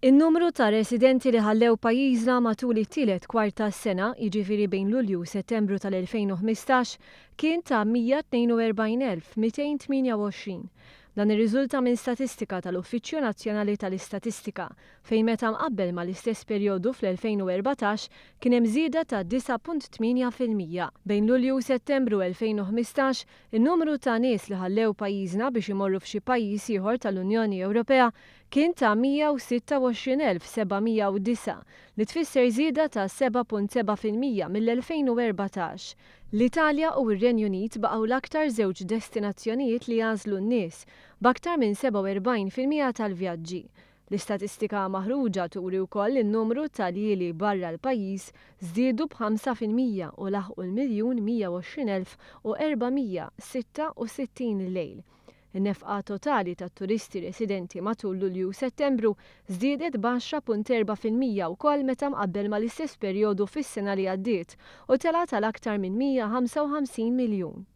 In-numru ta' residenti li ħallew pajjiżna matul it-tielet kwart tas-sena, jiġifieri bejn Lulju u Settembru tal-2015, kien ta' 142,228. Dan irriżulta minn statistika tal-Uffiċċju Nazzjonali tal-Istatistika fejn meta mqabbel mal-istess perjodu fl-2014 kien hemm żieda ta' 9.8%. Bejn Lulju u Settembru 2015, in-numru ta' nies li ħallew pajjiżna biex imorru f'xi pajjiż ieħor tal-Unjoni Ewropea kien ta' 126,709 li tfisser żieda ta' 7.7% mill-2014. L-Italja u r-Renju Unit baqgħu l-aktar żewġ destinazzjonijiet li jażlu n-nies b'aktar minn 47% tal-vjaġġi. L-istatistika maħruġa turi wkoll in-numru tal-jili barra l-pajjiż żdiedu b'5% u laħqu l-1,120,466 lejl. In-nefqa totali tat-turisti residenti matul Lulju u Settembru żdiedet b'10.4% wkoll meta mqabbel mal-istess perjodu fis-sena li għaddiet u telgħet għal aktar minn 155 miljun.